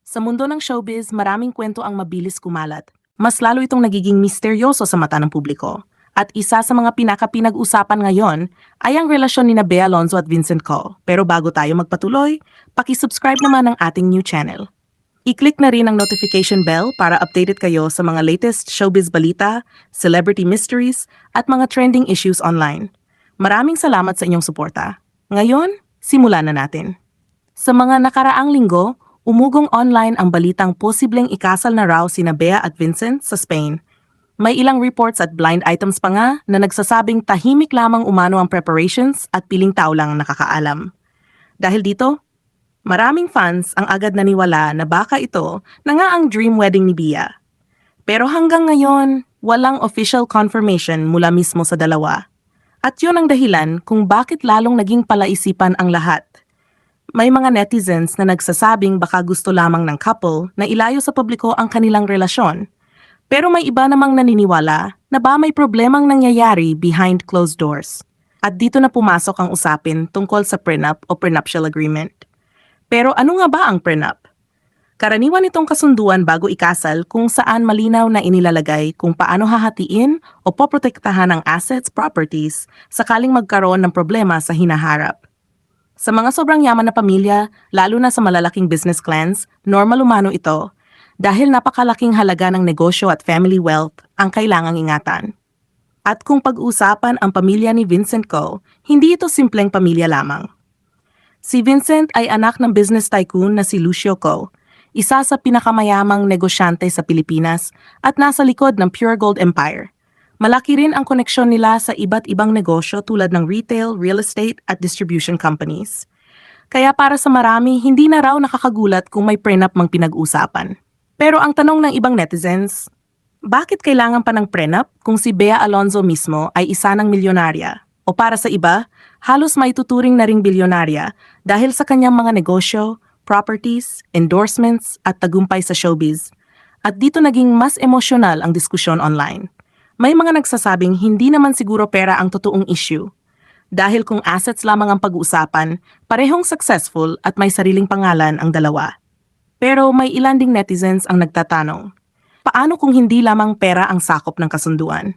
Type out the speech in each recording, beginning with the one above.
Sa mundo ng showbiz, maraming kwento ang mabilis kumalat. Mas lalo itong nagiging misteryoso sa mata ng publiko. At isa sa mga pinag-usapan ngayon ay ang relasyon ni Bea Alonzo at Vincent Co. Pero bago tayo magpatuloy, paki-subscribe naman ang ating new channel. I-click na rin ang notification bell para updated kayo sa mga latest showbiz balita, celebrity mysteries, at mga trending issues online. Maraming salamat sa inyong suporta. Ngayon, simulan na natin. Sa mga nakaraang linggo, umugong online ang balitang posibleng ikasal na raw sina Bea at Vincent sa Spain. May ilang reports at blind items pa nga na nagsasabing tahimik lamang umano ang preparations at piling tao lang ang nakakaalam. Dahil dito, maraming fans ang agad naniwala na baka ito na nga ang dream wedding ni Bea. Pero hanggang ngayon, walang official confirmation mula mismo sa dalawa. At yun ang dahilan kung bakit lalong naging palaisipan ang lahat. May mga netizens na nagsasabing baka gusto lamang ng couple na ilayo sa publiko ang kanilang relasyon. Pero may iba namang naniniwala na ba may problemang nangyayari behind closed doors. At dito na pumasok ang usapin tungkol sa prenup o prenuptial agreement. Pero ano nga ba ang prenup? Karaniwan itong kasunduan bago ikasal kung saan malinaw na inilalagay kung paano hahatiin o poprotektahan ang assets, properties, sakaling magkaroon ng problema sa hinaharap. Sa mga sobrang yaman na pamilya, lalo na sa malalaking business clans, normal umano ito dahil napakalaking halaga ng negosyo at family wealth ang kailangang ingatan. At kung pag-usapan ang pamilya ni Vincent Co., hindi ito simpleng pamilya lamang. Si Vincent ay anak ng business tycoon na si Lucio Co., isa sa pinakamayamang negosyante sa Pilipinas at nasa likod ng Pure Gold Empire. Malaki rin ang koneksyon nila sa iba't ibang negosyo tulad ng retail, real estate at distribution companies. Kaya para sa marami, hindi na raw nakakagulat kung may prenup mang pinag-usapan. Pero ang tanong ng ibang netizens, bakit kailangan pa ng prenup kung si Bea Alonzo mismo ay isa ng milyonarya? O para sa iba, halos maituturing na ring bilyonarya dahil sa kanyang mga negosyo, properties, endorsements at tagumpay sa showbiz. At dito naging mas emosyonal ang diskusyon online. May mga nagsasabing hindi naman siguro pera ang totoong issue. Dahil kung assets lamang ang pag-uusapan, parehong successful at may sariling pangalan ang dalawa. Pero may ilan ding netizens ang nagtatanong, paano kung hindi lamang pera ang sakop ng kasunduan?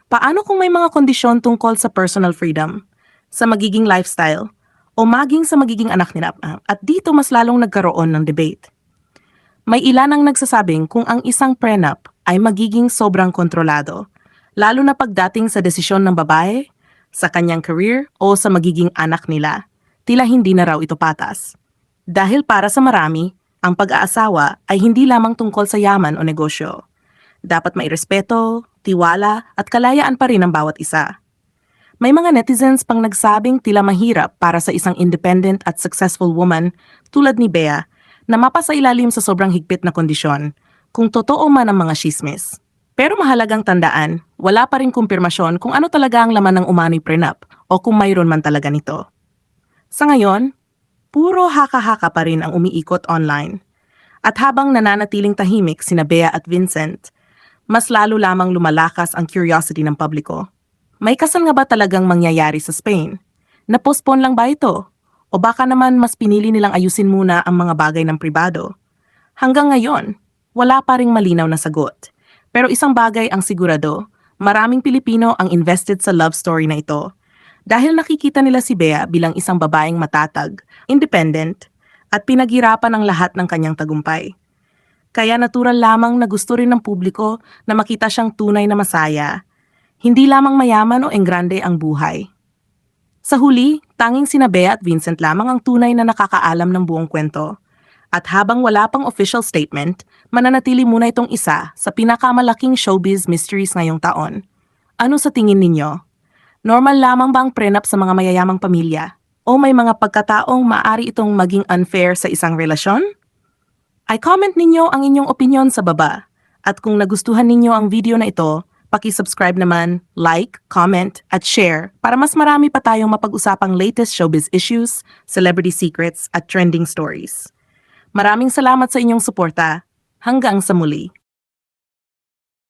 Paano kung may mga kondisyon tungkol sa personal freedom, sa magiging lifestyle, o maging sa magiging anak nila? At dito mas lalong nagkaroon ng debate. May ilan ang nagsasabing kung ang isang prenup ay magiging sobrang kontrolado, lalo na pagdating sa desisyon ng babae, sa kanyang career o sa magiging anak nila, tila hindi na raw ito patas. Dahil para sa marami, ang pag-aasawa ay hindi lamang tungkol sa yaman o negosyo. Dapat may respeto, tiwala at kalayaan pa rin ang bawat isa. May mga netizens pang nagsabing tila mahirap para sa isang independent at successful woman tulad ni Bea na mapasailalim sa sobrang higpit na kondisyon kung totoo man ang mga chismis. Pero mahalagang tandaan, wala pa rin kumpirmasyon kung ano talaga ang laman ng umano'y prenup o kung mayroon man talaga nito. Sa ngayon, puro haka-haka pa rin ang umiikot online. At habang nananatiling tahimik sina Bea at Vincent, mas lalo lamang lumalakas ang curiosity ng publiko. May kasal nga ba talagang mangyayari sa Spain? Na-postpone lang ba ito? O baka naman mas pinili nilang ayusin muna ang mga bagay ng pribado? Hanggang ngayon, wala pa ring malinaw na sagot. Pero isang bagay ang sigurado, maraming Pilipino ang invested sa love story na ito. Dahil nakikita nila si Bea bilang isang babaeng matatag, independent, at pinaghirapan ang lahat ng kanyang tagumpay. Kaya natural lamang na gusto rin ng publiko na makita siyang tunay na masaya. Hindi lamang mayaman o enggrande ang buhay. Sa huli, tanging sina Bea at Vincent lamang ang tunay na nakakaalam ng buong kwento. At habang wala pang official statement, mananatili muna itong isa sa pinakamalaking showbiz mysteries ngayong taon. Ano sa tingin ninyo? Normal lamang ba ang prenup sa mga mayayamang pamilya? O may mga pagkataong maaari itong maging unfair sa isang relasyon? I-comment ninyo ang inyong opinion sa baba. At kung nagustuhan ninyo ang video na ito, paki-subscribe naman, like, comment, at share para mas marami pa tayong mapag-usapang latest showbiz issues, celebrity secrets, at trending stories. Maraming salamat sa inyong suporta. Hanggang sa muli.